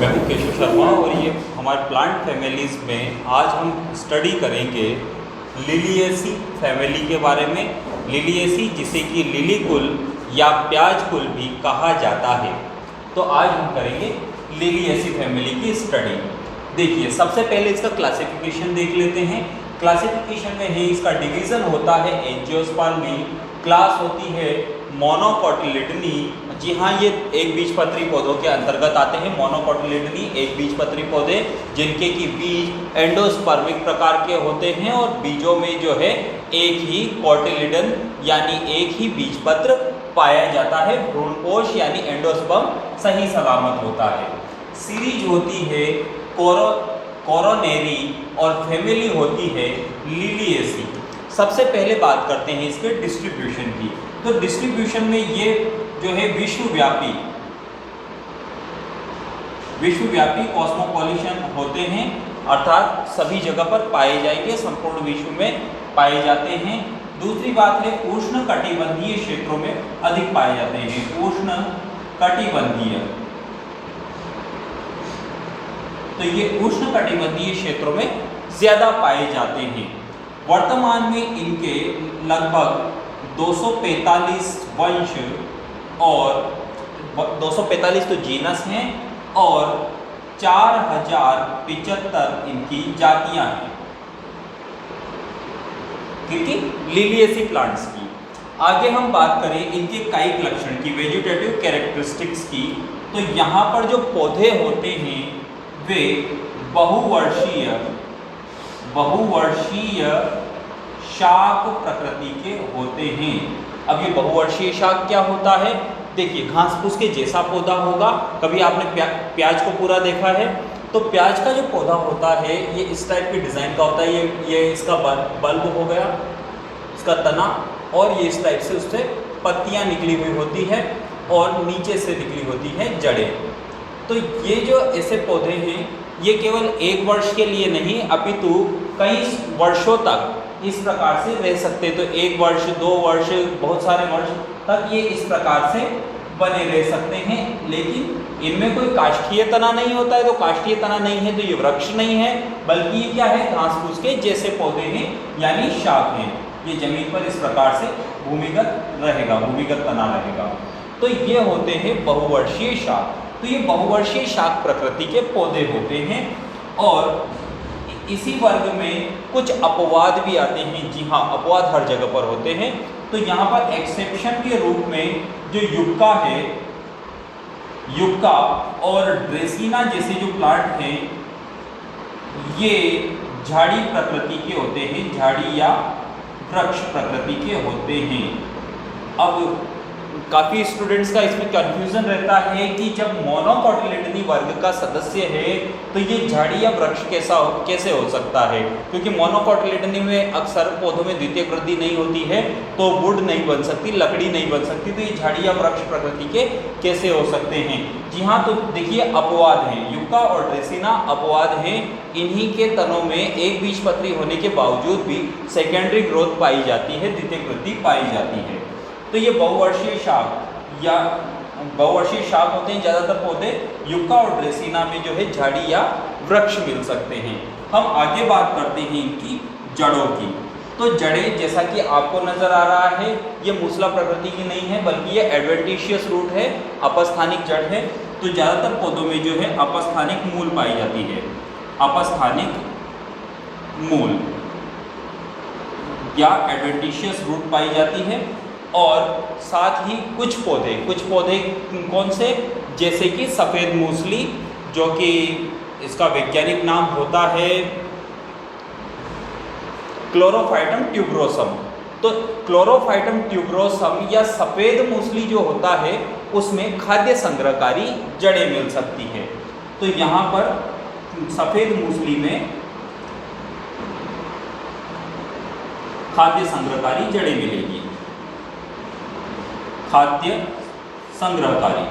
मैं हूं केशव शर्मा और ये हमारे प्लांट फैमिलीज़ में आज हम स्टडी करेंगे लिलिएसी फैमिली के बारे में। लिलिएसी जिसे कि लिली कुल या प्याज कुल भी कहा जाता है। तो आज हम करेंगे लिलिएसी फैमिली की स्टडी। देखिए, सबसे पहले इसका क्लासिफिकेशन देख लेते हैं। क्लासिफिकेशन में है इसका डिवीज़न होता है एंजियोस्पर्मी, क्लास होती है मोनोकोटिलिडनी। जी हाँ, ये एक बीजपत्री पौधों के अंतर्गत आते हैं। मोनोकोटिलिडनी एक बीजपत्री पौधे जिनके कि बीज एंडोस्पर्मिक प्रकार के होते हैं और बीजों में जो है एक ही कोटिलिडन यानी एक ही बीजपत्र पाया जाता है। भ्रूणपोष यानी एंडोस्पर्म सही सलामत होता है। सीरीज होती है कोरोनेरी और फैमिली होती है लिलिएसी। सबसे पहले बात करते हैं इसके डिस्ट्रीब्यूशन की। तो डिस्ट्रीब्यूशन में ये जो है विश्वव्यापी कॉस्मोपॉलिशन होते हैं, अर्थात सभी जगह पर पाए जाएंगे, संपूर्ण विश्व में पाए जाते हैं। दूसरी बात है उष्ण कटिबंधीय क्षेत्रों में अधिक पाए जाते हैं। उष्ण कटिबंधीय, तो ये उष्ण कटिबंधीय क्षेत्रों में ज्यादा पाए जाते हैं। वर्तमान में इनके लगभग 245 वंश और 245 तो जीनस हैं और 4075 इनकी जातियां हैं। ठीक है, लिलिएसी प्लांट्स की। आगे हम बात करें इनके कायिक लक्षण की, वेजिटेटिव कैरेक्टरिस्टिक्स की। तो यहाँ पर जो पौधे होते हैं वे बहुवर्षीय शाक प्रकृति के होते हैं। अब ये बहुवर्षीय शाक क्या होता है? देखिए, घास फूस के जैसा पौधा होगा। कभी आपने प्याज को पूरा देखा है? तो प्याज का जो पौधा होता है ये इस टाइप की डिज़ाइन का होता है। ये इसका बल्ब हो गया, इसका तना, और ये इस टाइप से उससे पत्तियां निकली हुई होती है और नीचे से निकली होती है जड़ें। तो ये जो ऐसे पौधे हैं ये केवल एक वर्ष के लिए नहीं अपितु कई वर्षों तक इस प्रकार से रह सकते हैं। तो 1 वर्ष, 2 वर्ष, बहुत सारे वर्ष तक ये इस प्रकार से बने रह सकते हैं। लेकिन इनमें कोई काष्ठीय तना नहीं होता है। तो काष्ठीय तना नहीं है तो ये वृक्ष नहीं है, बल्कि ये क्या है? घास फूस के जैसे पौधे हैं यानी शाक हैं। ये जमीन पर इस प्रकार से भूमिगत रहेगा, भूमिगत तना रहेगा। तो ये होते हैं बहुवर्षीय शाक। तो ये बहुवर्षीय शाक प्रकृति के पौधे होते हैं और इसी वर्ग में कुछ अपवाद भी आते हैं। जी हाँ, अपवाद हर जगह पर होते हैं। तो यहाँ पर एक्सेप्शन के रूप में जो युक्का है, युक्का और ड्रेसिना जैसे जो प्लांट हैं ये झाड़ी प्रकृति के होते हैं, झाड़ी या वृक्ष प्रकृति के होते हैं। अब काफ़ी स्टूडेंट्स का इसमें कंफ्यूजन रहता है कि जब मोनोकोटिलिडनी वर्ग का सदस्य है तो ये झाड़ी या वृक्ष कैसे हो सकता है? क्योंकि मोनोकोटिलिडनी में अक्सर पौधों में द्वितीयक वृद्धि नहीं होती है, तो वुड नहीं बन सकती, लकड़ी नहीं बन सकती। तो ये झाड़ी या वृक्ष प्रकृति के कैसे हो सकते हैं? जी हाँ, तो देखिए अपवाद हैं। युक्का और ड्रेसिना अपवाद हैं। इन्हीं के तनों में एक बीजपत्री होने के बावजूद भी सेकेंडरी ग्रोथ पाई जाती है, द्वितीयक वृद्धि पाई जाती है। तो ये बहुवर्षीय शाक या बहुवर्षीय शाक होते हैं ज़्यादातर पौधे। युक्का और ड्रेसिना में जो है झाड़ी या वृक्ष मिल सकते हैं। हम आगे बात करते हैं इनकी जड़ों की। तो जड़ें जैसा कि आपको नज़र आ रहा है ये मूसला प्रकृति की नहीं है, बल्कि ये एडवेंटिशियस रूट है, अपस्थानिक जड़ है। तो ज़्यादातर पौधों में जो है अपस्थानिक मूल पाई जाती है, अपस्थानिक मूल या एडवेंटिशियस रूट पाई जाती है। और साथ ही कुछ पौधे कौन से? जैसे कि सफ़ेद मूसली, जो कि इसका वैज्ञानिक नाम होता है क्लोरोफाइटम ट्यूबरोसम। तो क्लोरोफाइटम ट्यूबरोसम या सफ़ेद मूसली जो होता है उसमें खाद्य संग्रहकारी जड़ें मिल सकती है। तो यहाँ पर सफ़ेद मूसली में खाद्य संग्रहकारी जड़ें मिलेगी। खाद्य संग्रहकारी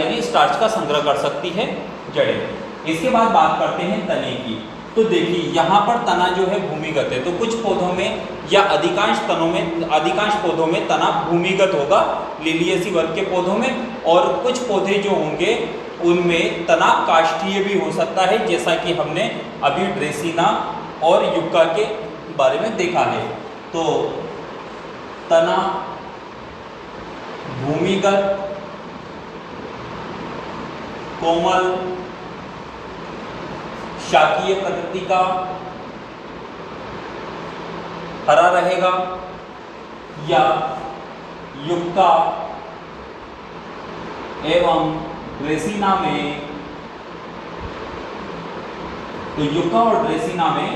यानी स्टार्च का संग्रह कर सकती है जड़ें। इसके बाद बात करते हैं तने की। तो देखिए यहाँ पर तना जो है भूमिगत है, तो कुछ पौधों में या अधिकांश पौधों में तना भूमिगत होगा लिलियेसी वर्ग के पौधों में, और कुछ पौधे जो होंगे उनमें तना काष्ठीय भी हो सकता है, जैसा कि हमने अभी ड्रेसिना और युक्का के बारे में देखा है। तो तना भूमिगत, कोमल, शाकीय प्रकृति का, हरा रहेगा, या युक्का एवं ड्रेसिना में, तो युक्का और ड्रेसिना में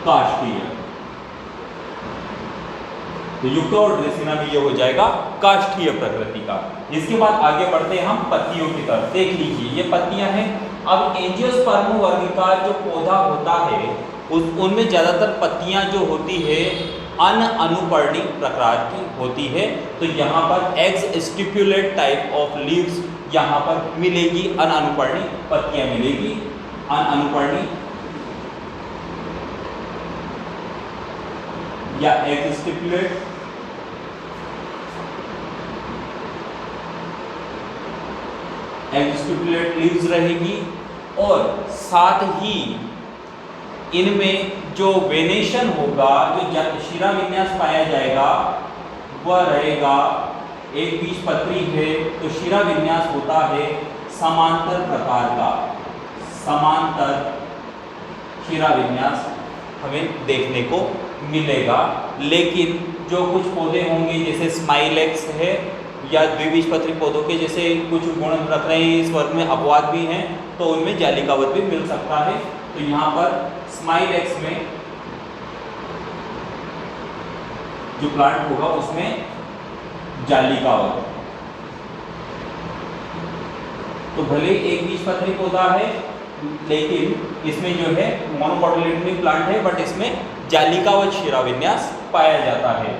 काष्ठीय, तो युक्का और ड्रेसिना में ये हो जाएगा काष्ठीय प्रकृति का। इसके बाद आगे बढ़ते हैं हम पत्तियों की तरफ। देख लीजिए ये पत्तियां हैं। अब एंजियोस्पर्म वर्ग का जो पौधा होता है उनमें ज्यादातर पत्तियां जो होती है अनअनुपर्णी प्रकार की होती है। तो यहाँ पर x stipulate type of leaves यहाँ पर मिलेगी, अनअनुपर्णी पत्तियां मिलेगी, अनअनुपर्णी या एक्स स्टिपुलेट, एक्स्टिपुलेट लीव्स रहेगी, और साथ ही इनमें जो वेनेशन होगा, जो शिरा विन्यास पाया जाएगा वह रहेगा, एक बीजपत्री है तो शिरा विन्यास होता है समांतर प्रकार का, समांतर शिरा विन्यास हमें देखने को मिलेगा। लेकिन जो कुछ पौधे होंगे जैसे स्माइलेक्स है या द्विबीजपत्री पौधों के जैसे कुछ गुण रख रहे हैं, इस वर्ग में अपवाद भी हैं, तो उनमें जालिकावत भी मिल सकता है। तो यहाँ पर स्माइलेक्स में जो प्लांट होगा उसमें जालिकावत, तो भले एक बीजपत्री पौधा है लेकिन इसमें जो है मोनोकोटिलेडोनस प्लांट है, बट इसमें जालिकावत शिरा विन्यास पाया जाता है।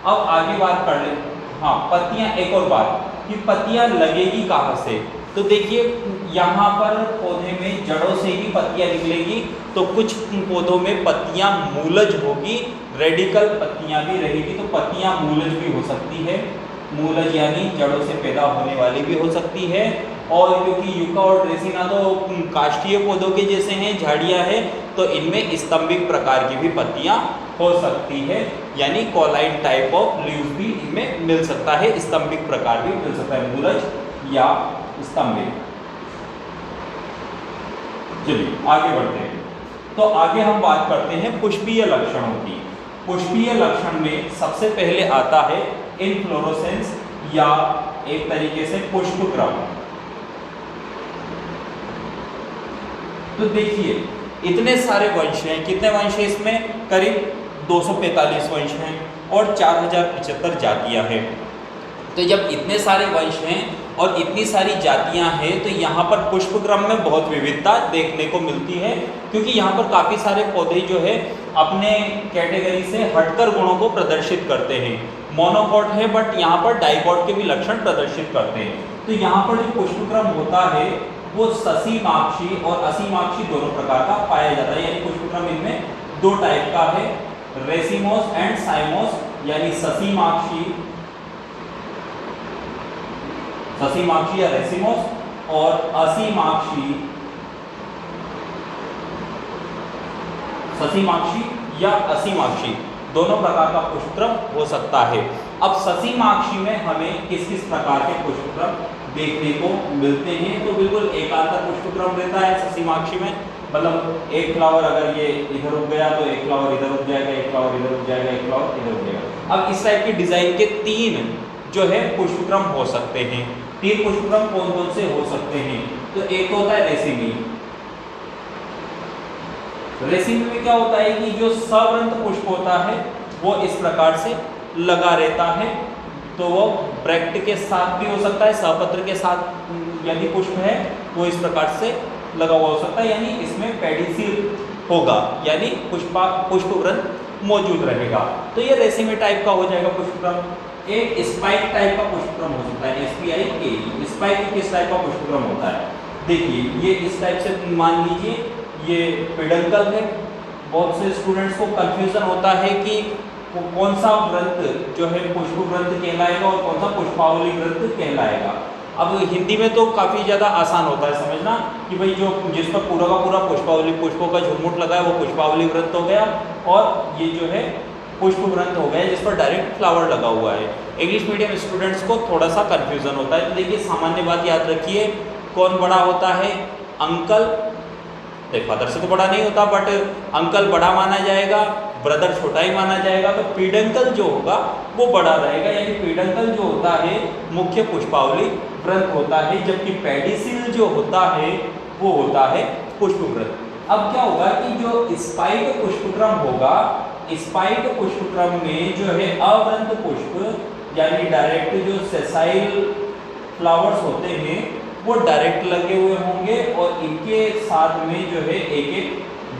अब आगे बात कर ले, हाँ पत्तियां, एक और बात कि पत्तियां लगेगी कहाँ से। तो देखिए यहाँ पर पौधे में जड़ों से ही पत्तियां निकलेगी, तो कुछ पौधों में पत्तियां मूलज होगी, रेडिकल पत्तियां भी रहेगी, तो पत्तियां मूलज भी हो सकती है, मूलज यानी जड़ों से पैदा होने वाली भी हो सकती है। और क्योंकि युक्का और ड्रेसिना तो काष्ठीय पौधों के जैसे हैं, झाड़ियां हैं, तो इनमें स्तंभिक प्रकार की भी पत्तियां हो सकती है, यानी कॉलाइड टाइप ऑफ लीव्स भी इनमें मिल सकता है, स्तंभिक प्रकार भी मिल सकता है, मूलज या स्तंभिक। चलिए आगे बढ़ते हैं। तो आगे हम बात करते हैं पुष्पीय लक्षणों की। पुष्पीय लक्षण में सबसे पहले आता है इनफ्लोरोसेंस या एक तरीके से पुष्पक्रम। तो देखिए इतने सारे वंश हैं, कितने वंश हैं इसमें, करीब 245 वंश हैं और 4075 जातियां हैं। तो जब इतने सारे वंश हैं और इतनी सारी जातियां हैं तो यहाँ पर पुष्पक्रम में बहुत विविधता देखने को मिलती है, क्योंकि यहाँ पर काफ़ी सारे पौधे जो है अपने कैटेगरी से हटकर गुणों को प्रदर्शित करते हैं। मोनोकॉट है बट यहाँ पर डाइकॉट के भी लक्षण प्रदर्शित करते हैं। तो यहाँ पर जो पुष्पक्रम होता है वो ससीमाक्षी और असीमाक्षी दोनों प्रकार का पाया जाता है, यानी पुष्पक्रम इनमें दो टाइप का है, रेसिमोस एंड साइमोस, यानी ससीमाक्षी या रेसिमोस और ससीमाक्षी या असीमाक्षी दोनों प्रकार का पुष्पक्रम हो सकता है। अब ससीमाक्षी में हमें किस किस प्रकार के पुष्पक्रम देखने को मिलते हैं, तो बिल्कुल एकांतर पुष्पक्रम रहता है ससीमाक्षी में, मतलब एक फ्लावर अगर ये इधर उग गया तो एक फ्लावर इधर उग जाएगा, एक फ्लावर इधर उग जाएगा, एक फ्लावर इधर उग जाएगा। अब इस टाइप की डिजाइन के 3 जो है पुष्पक्रम हो सकते हैं। 3 पुष्पक्रम कौन कौन से हो सकते हैं, तो एक होता है रेसिमी। रेसिमी में क्या होता है कि जो सवृंत पुष्प होता है वो इस प्रकार से लगा रहता है, तो वो ब्रैक्ट के साथ भी हो सकता है, सहपत्र के साथ यदि पुष्प है वो इस प्रकार से लगा हुआ हो सकता है, यानी इसमें पेडिसिल होगा, यानी पुष्पवृंत मौजूद रहेगा। तो ये रेसिमी टाइप का हो जाएगा पुष्पक्रम। एक स्पाइक टाइप का पुष्पक्रम हो सकता है, SPIK। स्पाइक किस टाइप का पुष्पक्रम होता है, देखिए ये इस टाइप से मान लीजिए ये पेडंकल है। बहुत से स्टूडेंट्स को कंफ्यूजन होता है कि कौन सा वृत्त जो है पुष्प वृत्त कहलाएगा और कौन सा पुष्पावली वृत्त कहलाएगा। अब हिंदी में तो काफ़ी ज़्यादा आसान होता है समझना कि भाई जो जिस पर पूरा का पूरा पुष्पावली पुष्पों का झुरमुट लगा है वो पुष्पावली वृत्त हो गया, और ये जो है पुष्प वृत्त हो गया जिस पर डायरेक्ट फ्लावर लगा हुआ है। इंग्लिश मीडियम स्टूडेंट्स को थोड़ा सा कन्फ्यूजन होता है। तो देखिए सामान्य बात याद रखिए, कौन बड़ा होता है? अंकल, फादर से तो बड़ा नहीं होता बट अंकल बड़ा माना जाएगा, ब्रदर छोटा ही माना जाएगा। तो पीडंकल जो होगा वो बड़ा रहेगा, यानी पीडंकल जो होता है मुख्य पुष्पावली वृत्त होता है, जबकि पेडिसिल जो होता है वो होता है पुष्प वृत्त। अब क्या होगा कि जो स्पाइक पुष्पक्रम होगा, स्पाइक पुष्पक्रम में जो है अवृंत पुष्प यानी डायरेक्ट जो सेसाइल फ्लावर्स होते हैं वो डायरेक्ट लगे हुए होंगे, और इनके साथ में जो है एक एक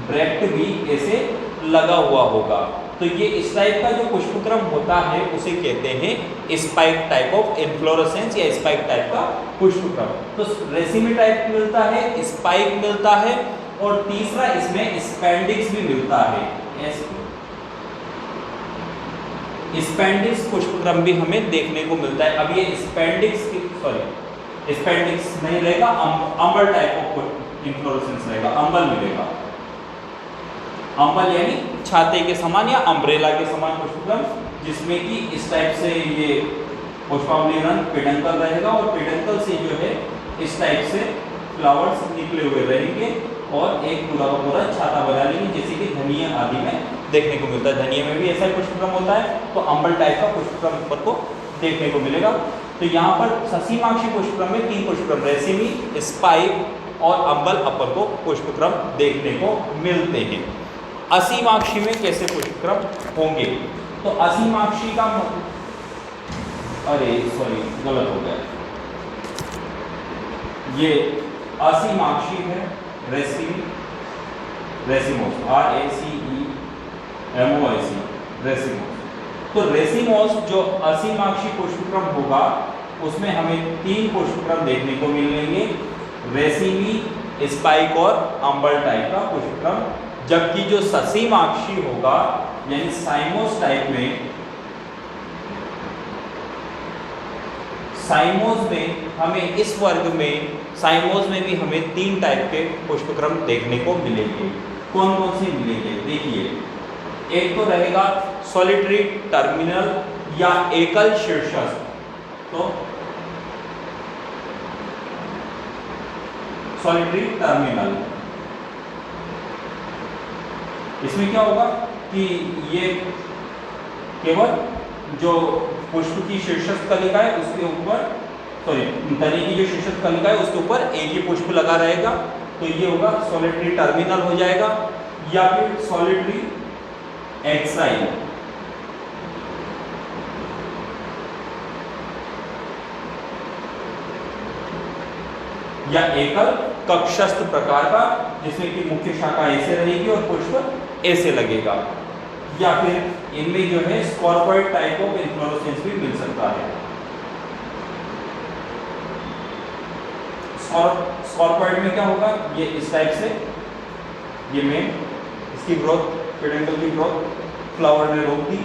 ब्रैक्ट भी ऐसे लगा हुआ होगा। तो ये इस टाइप का जो पुष्पक्रम होता है उसे कहते हैं स्पाइक टाइप ऑफ इन्फ्लोरेसेंस या स्पाइक टाइप का पुष्पक्रम। तो रेसिमी टाइप मिलता है, स्पाइक मिलता है, और तीसरा इसमें स्पेंडिक्स भी मिलता है। स्पेंडिक्स पुष्पक्रम भी हमें देखने को मिलता है। अब ये स्पेंडिक्स नहीं रहेगा, अंबल टाइप ऑफ इन्फ्लोरेसेंस रहेगा, अंबल मिलेगा। अंबल यानी छाते के समान या अम्ब्रेला के समान पुष्पक्रम, जिसमें कि इस टाइप से ये पुष्पावली रंग पेडंकल रहेगा, और पेडंकल से जो है इस टाइप से फ्लावर्स निकले हुए रहेंगे और एक पूरा का पूरा छाता बना लेंगे, जैसे कि धनिया आदि में देखने को मिलता है। धनिया में भी ऐसा पुष्पक्रम होता है, तो अंबल टाइप का पुष्पक्रम ऊपर को देखने को मिलेगा। तो यहाँ पर ससीमाक्षी पुष्पक्रम में 3 पुष्पक्रम रेसिमी, स्पाइक और अंबल अपर को पुष्पक्रम देखने को मिलते हैं। असीमाक्षी में कैसे पुष्पक्रम होंगे? तो असीमाक्षी का गलत हो गया, ये असीमाक्षी है रेसिमोस, RACEMOS, रेसिमोस। तो रेसिमोस जो असीमाक्षी पुष्पक्रम होगा उसमें हमें 3 पुष्पक्रम देखने को मिलेंगे, रेसिमी, स्पाइक और अंबल टाइप का पुष्पक्रम। जबकि जो ससीमाक्षी होगा यानी साइमोस टाइप में, साइमोस में हमें इस वर्ग में साइमोस में भी हमें 3 टाइप के पुष्पक्रम देखने को मिलेंगे। कौन कौन से मिलेंगे? देखिए, एक तो रहेगा सॉलिटरी टर्मिनल या एकल शीर्षस्थ। तो सॉलिटरी टर्मिनल, इसमें क्या होगा कि ये केवल जो पुष्प की शीर्षस्थ कलिका है उसके ऊपर, तने की जो शीर्षस्थ कलिका है उसके ऊपर एक ही पुष्प लगा रहेगा, तो ये होगा सॉलिटरी टर्मिनल हो जाएगा। या फिर सॉलिटरी एक्साइल, या एकल कक्षस्थ प्रकार का, जिसमें कि मुख्य शाखा ऐसे रहेगी और पुष्प ऐसे लगेगा। या फिर इनमें जो है स्कॉर्पॉइड टाइप ऑफ इन्फ्लोरेसेंस भी मिल सकता है। स्कॉर्पॉइड में क्या होगा? ये इस टाइप से, ये मेन इसकी ग्रोथ, पेडंकल की ग्रोथ फ्लावर ने रोक दी,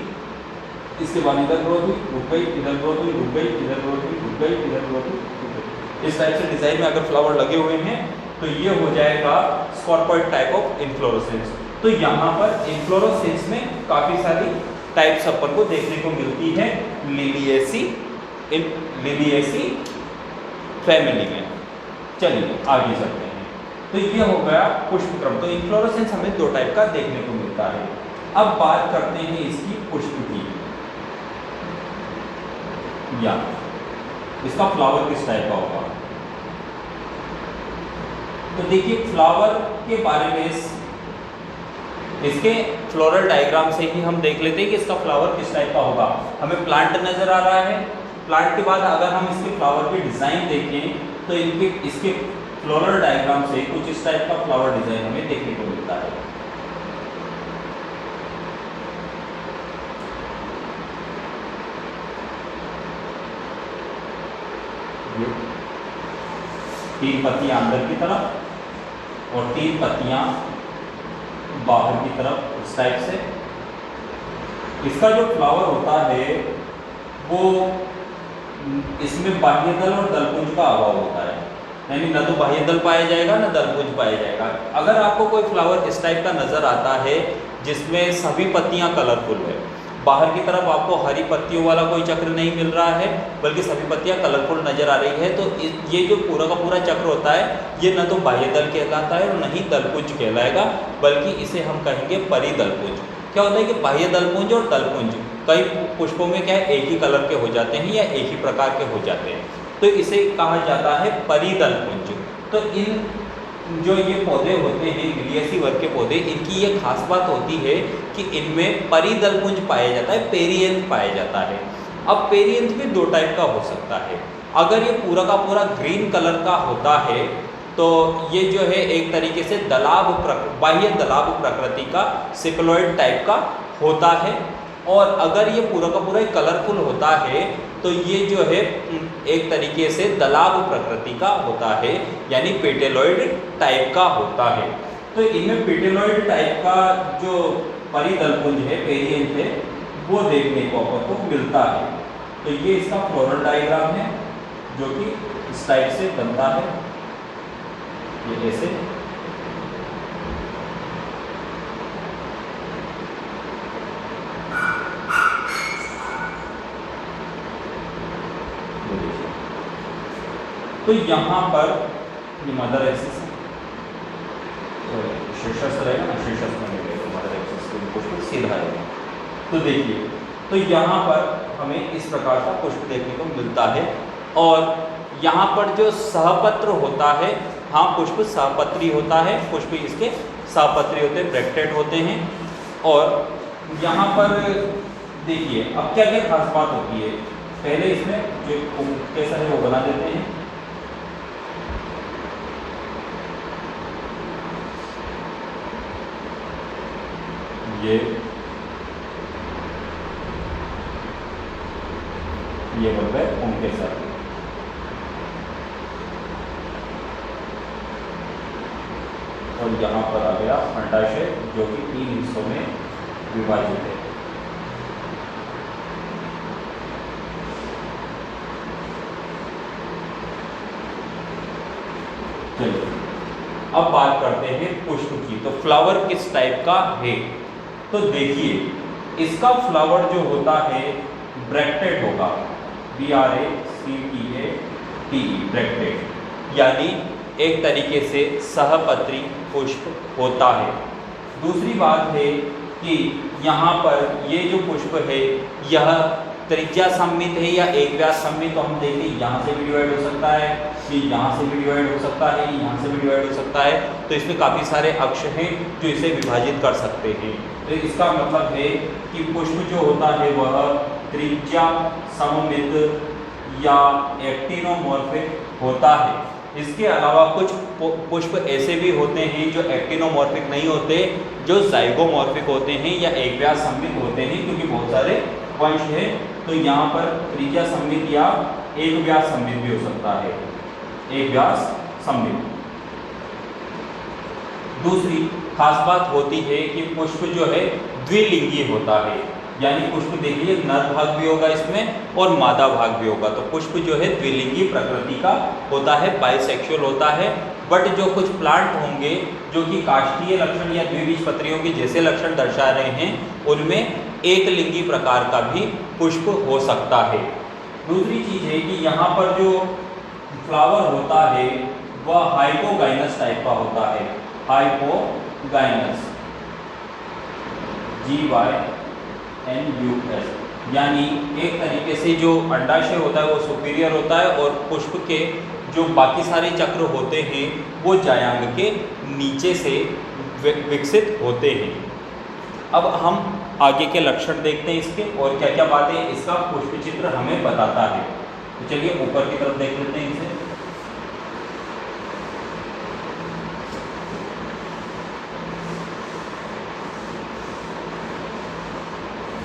इसके बाद इधर ग्रोथ हुई, रुक गई, इधर ग्रोथ हुई, रुक गई, इधर ग्रोथ हुई, रुक गई, इधर ग्रोथ हुई, रुक गई। इस टाइप से डिजाइन में अगर फ्लावर लगे हुए हैं तो ये हो जाएगा स्कॉर्पॉइड टाइप ऑफ इन्फ्लोरेसेंस। तो यहाँ पर इन्फ्लोरेसेंस में काफी सारी टाइप्स अपन को देखने को मिलती है लिलिएसी फैमिली में। चलिए आगे चलते हैं। तो ये हो गया पुष्पक्रम। तो इन्फ्लोरेसेंस हमें 2 टाइप का देखने को मिलता है। अब बात करते हैं इसकी पुष्प की, या इसका फ्लावर किस टाइप का होगा। तो देखिए, फ्लावर के बारे में इसके फ्लोरल डायग्राम से ही हम देख लेते हैं कि इसका फ्लावर किस टाइप का होगा। हमें प्लांट नजर आ रहा है, प्लांट के बाद अगर हम इसके फ्लावर की डिजाइन देखें तो इसके फ्लोरल डायग्राम से कुछ इस टाइप का फ्लावर डिजाइन हमें देखने को मिलता है। तीन पत्तियां अंदर की तरफ, और 3 पत्तियां बाहर की तरफ इस टाइप से। इसका जो फ्लावर होता है वो इसमें बाह्य दल और दलपुंज का अभाव होता है, यानी न तो बाह्य दल पाया जाएगा न दलपुंज पाया जाएगा। अगर आपको कोई फ्लावर इस टाइप का नज़र आता है जिसमें सभी पत्तियां कलरफुल है, बाहर की तरफ आपको हरी पत्तियों वाला कोई चक्र नहीं मिल रहा है बल्कि सभी पत्तियां कलरफुल नज़र आ रही है, तो ये जो पूरा का पूरा चक्र होता है ये न तो बाह्य दल कहलाता है और न ही दलपुंज कहलाएगा, बल्कि इसे हम कहेंगे परिदलपुंज। क्या होता है कि बाह्य दलपुंज और दलपुंज कई पुष्पों में क्या है एक ही कलर के हो जाते हैं या एक ही प्रकार के हो जाते हैं, तो इसे कहा जाता है परिदलपुंज। तो इन जो ये पौधे होते हैं लिलियेसी वर्ग के पौधे, इनकी ये खास बात होती है कि इनमें परिदलपुंज पाया जाता है, पेरियंथ पाया जाता है। अब पेरियंथ भी 2 टाइप का हो सकता है। अगर ये पूरा का पूरा ग्रीन कलर का होता है तो ये जो है एक तरीके से बाह्य दलाभ प्रकृति का सिक्लोइड टाइप का होता है, और अगर ये पूरा का पूरा कलरफुल होता है तो ये जो है एक तरीके से दलाभ प्रकृति का होता है, यानी पेटेलॉइड टाइप का होता है। तो इनमें पेटेलॉइड टाइप का जो परिदलपुंज है, पेरियंथ है, वो देखने को अपन को मिलता है। तो ये इसका फ्लोरल डायग्राम है जो कि इस टाइप से बनता है, ये ऐसे। तो यहाँ पर ये मदर एक्सिस है, तो शीर्षस्थ रहेगा ना, शीर्षस्थ में मिलेगा मदर एक्सिस के पुष्प सीधा रहेगा। तो देखिए, तो यहाँ पर हमें इस प्रकार का पुष्प देखने को मिलता है। और यहाँ पर जो सहपत्र होता है, हाँ पुष्प सहपत्री होता है, पुष्प इसके सहपत्री होते हैं, ब्रैक्टेड होते हैं। और यहाँ पर देखिए अब क्या क्या खास बात होती है, पहले इसमें जो कैसा है वो बना देते हैं। ये बन गए उनके साथ। और यहाँ पर आ गया अंडाशय जो कि 3 हिस्सों में विभाजित है। चलिए अब बात करते हैं पुष्प की। तो फ्लावर किस टाइप का है, तो देखिए इसका फ्लावर जो होता है ब्रैक्टेड होगा, BRACTED, ब्रैक्टेड, यानी एक तरीके से सहपत्री पुष्प होता है। दूसरी बात है कि यहाँ पर ये जो पुष्प है यह त्रिज्या सममित है या एक व्यास सममित, तो हम देखें यहाँ से भी डिवाइड हो सकता है, ये यहाँ से भी डिवाइड हो सकता है, यहाँ से भी डिवाइड हो सकता है। तो इसमें काफ़ी सारे अक्ष हैं जो इसे विभाजित कर सकते हैं। तो इसका मतलब है कि पुष्प जो होता है वह त्रिज्या सममित या एक्टिनोमॉर्फिक होता है। इसके अलावा कुछ पुष्प ऐसे भी होते हैं जो एक्टिनोमॉर्फिक नहीं होते, जो जाइगोमॉर्फिक होते हैं या एक व्यास सममित होते हैं, क्योंकि बहुत सारे वंश है। तो यहाँ पर त्रिज्या सममित या एक व्यास सममित भी हो सकता है, एक व्यास सममित। दूसरी खास बात होती है कि पुष्प जो है द्विलिंगी होता है, यानी पुष्प देखिए नर भाग भी होगा इसमें और मादा भाग भी होगा। तो पुष्प जो है द्विलिंगी प्रकृति का होता है, बाइसेक्सुअल होता है। बट जो कुछ प्लांट होंगे जो कि काष्ठीय लक्षण या द्विबीजपत्रियों के जैसे लक्षण दर्शा रहे हैं, उनमें एक लिंगी प्रकार का भी पुष्प हो सकता है। दूसरी चीज है कि यहाँ पर जो फ्लावर होता है वह हाइपोगाइनस टाइप का होता है, हाइपोगाइनस, GYNUS, यानी एक तरीके से जो अंडाशय होता है वो सुपीरियर होता है और पुष्प के जो बाकी सारे चक्र होते हैं वो जायांग के नीचे से विकसित होते हैं। अब हम आगे के लक्षण देखते हैं इसके और क्या क्या बातें इसका पुष्प चित्र हमें बताता है। तो चलिए ऊपर की तरफ देख लेते हैं इसे।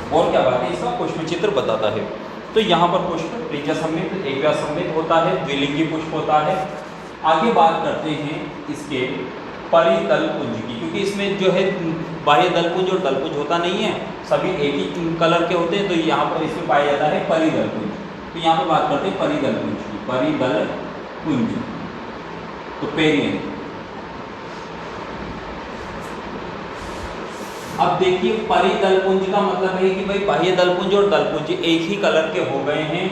और क्या बात है इसका पुष्प चित्र बताता है। तो यहाँ पर पुष्प त्रिज्या सममित, एक व्यास सममित होता है, द्विलिंगी पुष्प होता है। आगे बात करते हैं इसके परिदल पुंज की, क्योंकि इसमें जो है बाह्य दलपुंज और दलपुंज होता नहीं है, सभी एक ही कलर के होते हैं, तो यहाँ पर इसमें पाया जाता है परिदल पुंज। तो यहाँ पर बात करते हैं परिदल पुंज की, परिदल पुंज तो पेरियन। अब देखिए परिदल पुंज का मतलब है कि भाई बाह्य दलपुंज और दलपुंज एक ही कलर के हो गए हैं,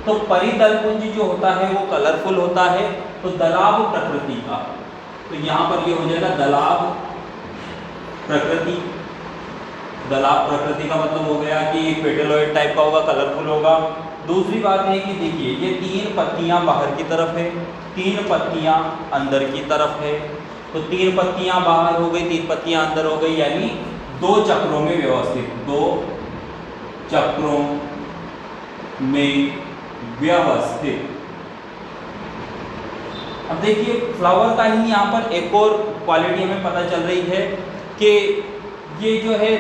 तो परिदल पुंज जो होता है वो कलरफुल होता है। तो दलाभ प्रकृति का, तो यहाँ पर ये हो जाएगा दलाभ प्रकृति। दलाभ प्रकृति का मतलब हो गया कि पेटेलॉइड टाइप का होगा, कलरफुल होगा। दूसरी बात है कि देखिए ये 3 पत्तियां बाहर की तरफ है, 3 पत्तियां अंदर की तरफ है। तो 3 पत्तियां बाहर हो गई, 3 पत्तियां अंदर हो गई, यानी 2 चक्रों में व्यवस्थित, 2 चक्रों में व्यवस्थित। अब देखिए फ्लावर का ही यहाँ पर एक और क्वालिटी हमें पता चल रही है कि ये जो है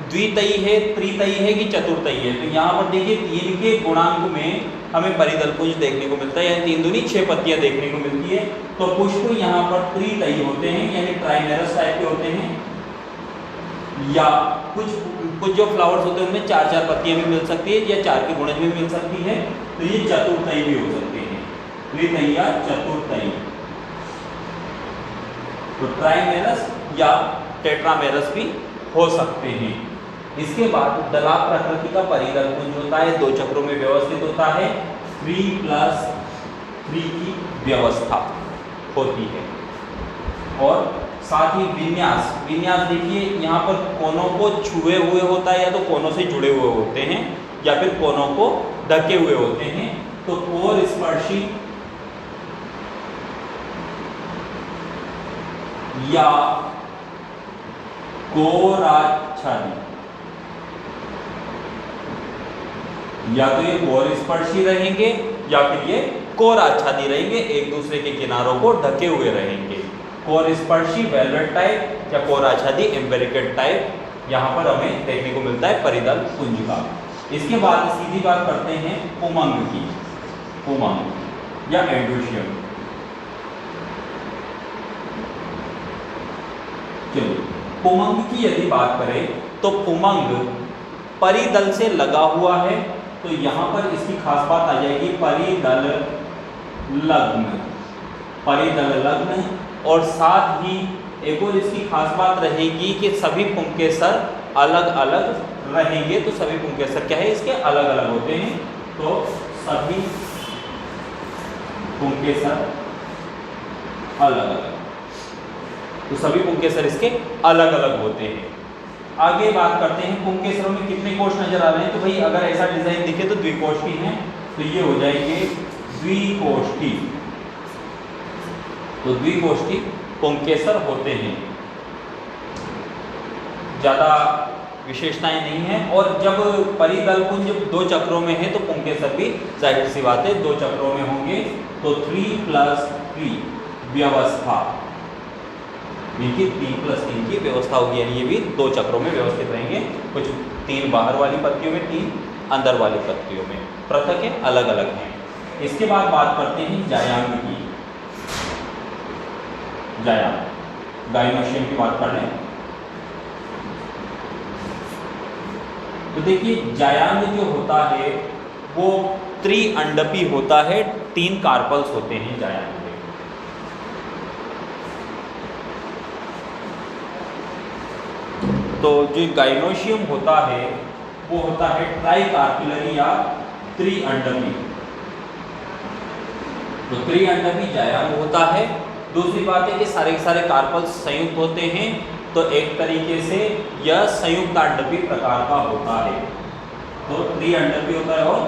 द्वितयी है, त्रितयी है कि चतुर्थयी है। तो यहाँ पर देखिए 3 के गुणांक में हमें परिदलपुंज देखने को मिलता है, यानी 3 दूनी 6 पत्तियां देखने को मिलती है। तो पुष्प यहाँ पर त्रितयी होते हैं, यानी ट्राइमेरस टाइप के होते हैं, या कुछ जो फ्लावर्स होते हैं उनमें 4-4 पत्तियां भी मिल सकती है, या 4 के गुणज में मिल सकती है। तो ये चतुर्थयी भी हो सकते हैं, त्रितयी या चतुर्थयी। तो ट्राइमेरस या टेट्रामेरस भी हो सकते हैं। इसके बाद दलाभ प्रकृति का परिदल पुंज होता है, 2 चक्रों में व्यवस्थित होता है, 3+3 की व्यवस्था होती है। और साथ ही विन्यास देखिए यहाँ पर कोनों को छुए हुए होता है, या तो कोनों से जुड़े हुए होते हैं, या फिर कोनों को ढके हुए होते हैं। तो कोर स्पर्शी या कोराच्छादी, या तो ये कोर स्पर्शी रहेंगे या फिर ये कोराच्छादी रहेंगे, एक दूसरे के किनारों को ढके हुए रहेंगे। कोर स्पर्शी वेलवेट टाइप या कोराच्छादी एम्पेरिकेट टाइप यहाँ पर हमें देखने को मिलता है परिदल पुंज का। इसके बाद सीधी बात करते हैं पुमंग की, पुमंग या एंड्रोशियम। चलिए पुमंग की यदि बात करें तो पुमंग परिदल से लगा हुआ है, तो यहाँ पर इसकी खास बात आ जाएगी परिदल लग्न, परिदल लग्न। और साथ ही एक और इसकी खास बात रहेगी कि सभी पुंकेसर अलग अलग रहेंगे। तो सभी पुंकेसर क्या है, इसके अलग अलग होते हैं। तो सभी पुंकेसर अलग अलग, तो सभी पुंकेसर इसके अलग अलग होते हैं। आगे बात करते हैं पुंकेसरों में कितने कोश नजर आ रहे हैं। तो भाई अगर ऐसा डिजाइन दिखे तो द्विकोष्ठी हैं, तो ये हो जाएंगे द्विकोष्ठी। तो द्विकोष्ठी पुंकेसर होते हैं, ज्यादा विशेषताएं नहीं है। और जब परिदल पुंज 2 चक्रों में है तो पुंकेसर भी जाहिर सी बात है 2 चक्रों में होंगे। तो 3+3 व्यवस्था, देखिए 3+3 की व्यवस्था होगी, यानी ये भी 2 चक्रों में व्यवस्थित रहेंगे। कुछ 3 बाहर वाली पत्तियों में, 3 अंदर वाली पत्तियों में, पृथक है, अलग अलग हैं। इसके बाद बात करते हैं जायांग की, जायांग गाइनोशियम की बात कर लें। तो देखिए जायांग जो होता है वो त्रिअंडपी होता है, 3 कार्पल्स होते हैं जायांग में। तो जो गाइनोशियम होता है वो होता है ट्राइकार्पुलरी या त्रिअंडपी। तो त्रिअंडपी जायांग होता है। दूसरी बात है कि सारे के सारे कार्पल्स संयुक्त होते हैं, तो एक तरीके से यह संयुक्त अंडपी प्रकार का होता है। तो त्रिअंडपी होता है और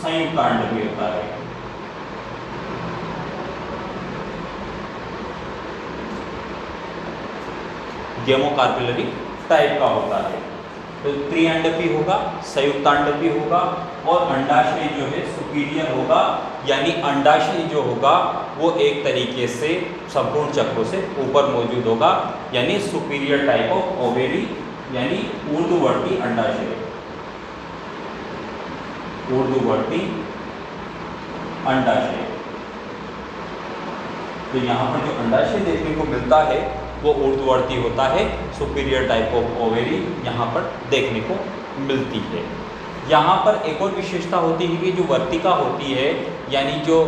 संयुक्त अंडपी होता है। गेमोकार्पुलरी टाइप का होता है। तो त्रिअंडपी होगा, संयुक्तांडपी होगा, और अंडाशय जो है सुपीरियर होगा, यानी अंडाशय जो होगा वो एक तरीके से संपूर्ण चक्रों से ऊपर मौजूद होगा, यानी सुपीरियर टाइप ऑफ ओवेरी, यानी ऊर्ध्ववर्ती अंडाशय, ऊर्ध्ववर्ती अंडाशय। तो यहाँ पर जो अंडाशय देखने को मिलता है वो ऊर्ध्ववर्ती होता है। सुपीरियर टाइप ऑफ ओवेरी यहाँ पर देखने को मिलती है। यहाँ पर एक और विशेषता होती है कि जो वर्तिका होती है यानी जो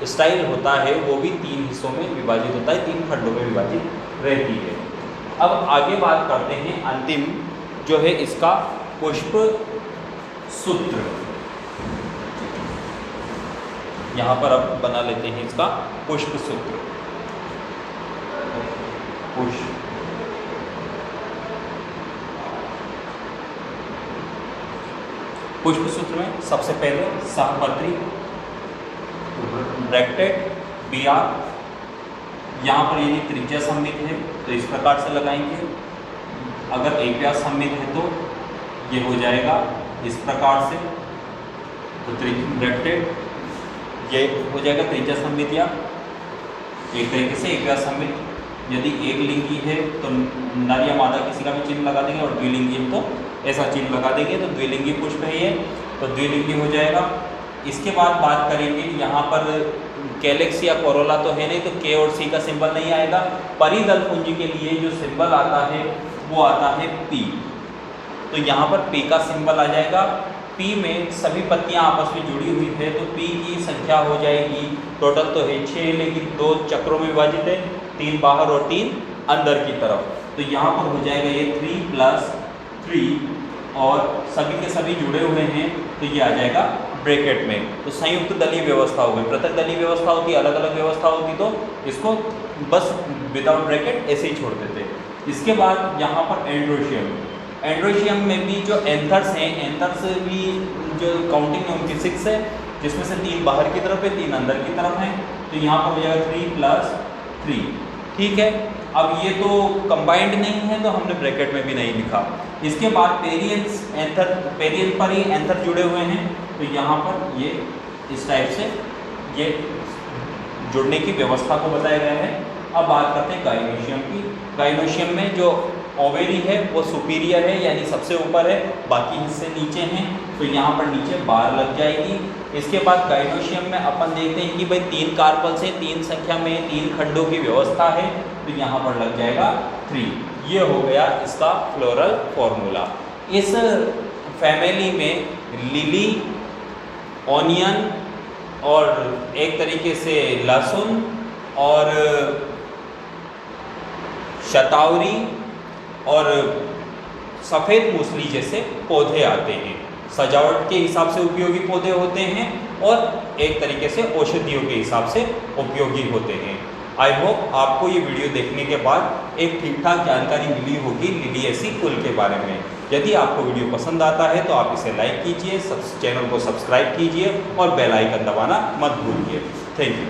स्टाइल होता है वो भी 3 हिस्सों में विभाजित होता है, 3 खंडों में विभाजित रहती है। अब आगे बात करते हैं अंतिम जो है इसका पुष्प सूत्र। यहाँ पर अब बना लेते हैं इसका पुष्प सूत्र। पुष्प सूत्र में सबसे पहले सहपत्री ब्रैकेट BR, यहाँ पर यदि त्रिज्या सममित है तो इस प्रकार से लगाएंगे, अगर एक व्यास सममित है तो ये हो जाएगा इस प्रकार से, तो ब्रैकेट ये हो जाएगा त्रिज्या सममित या एक तरीके से एक व्यास सममित। यदि एक लिंगी है तो नर या मादा किसी का भी चिन्ह लगा देंगे, और द्विलिंगी है तो ऐसा चिन्ह लगा देंगे, तो द्विलिंगी पुष्प है ये, तो द्विलिंगी हो जाएगा। इसके बाद बात करेंगे यहाँ पर कैलेक्स या कोरोला तो है नहीं, तो K और C का सिंबल नहीं आएगा। परिदल पुंज के लिए जो सिंबल आता है वो आता है P, तो यहाँ पर P का सिंबल आ जाएगा। P में सभी पत्तियाँ आपस में जुड़ी हुई है तो P की संख्या हो जाएगी, टोटल तो है 6 लेकिन 2 चक्रों में विभाजित है, 3 बाहर और 3 अंदर की तरफ, तो यहाँ पर हो जाएगा ये 3 + 3 और सभी के सभी जुड़े हुए हैं तो ये आ जाएगा ब्रैकेट में। तो संयुक्त दलीय व्यवस्था हो गई। पृथक दलीय व्यवस्था होती, अलग अलग व्यवस्था होती तो इसको बस विदाउट ब्रैकेट ऐसे ही छोड़ देते। इसके बाद यहाँ पर एंड्रोशियम में भी जो एंथर्स हैं, एंथर्स भी जो काउंटिंग है उनकी 6 है, जिसमें से 3 बाहर की तरफ है, 3 अंदर की तरफ हैं, तो यहाँ पर हो जाएगा 3 + 3। ठीक है, अब ये तो कंबाइंड नहीं है तो हमने ब्रैकेट में भी नहीं लिखा। इसके बाद पेरियंस एंथर, पेरियन पर ही एंथर जुड़े हुए हैं, तो यहाँ पर ये इस टाइप से ये जुड़ने की व्यवस्था को बताया गया है। अब बात करते हैं गाइनोशियम की। गाइनोशियम में जो ओवेरी है वो सुपीरियर है यानी सबसे ऊपर है, बाकी हिस्से नीचे हैं, तो यहाँ पर नीचे बार लग जाएगी। इसके बाद गाइनोशियम में अपन देखते हैं कि भाई 3 कार्पल्स हैं, 3 संख्या में 3 खंडों की व्यवस्था है, तो यहाँ पर लग जाएगा 3। ये हो गया इसका फ्लोरल फॉर्मूला। इस फैमिली में लिली, ऑनियन और एक तरीके से लहसुन और शतावरी और सफ़ेद मूसली जैसे पौधे आते हैं। सजावट के हिसाब से उपयोगी पौधे होते हैं और एक तरीके से औषधियों के हिसाब से उपयोगी होते हैं। आई होप आपको ये वीडियो देखने के बाद एक ठीक ठाक जानकारी मिली होगी लिलिएसी कुल के बारे में। यदि आपको वीडियो पसंद आता है तो आप इसे लाइक कीजिए, चैनल को सब्सक्राइब कीजिए और बेल आइकन दबाना मत भूलिए। Thank you.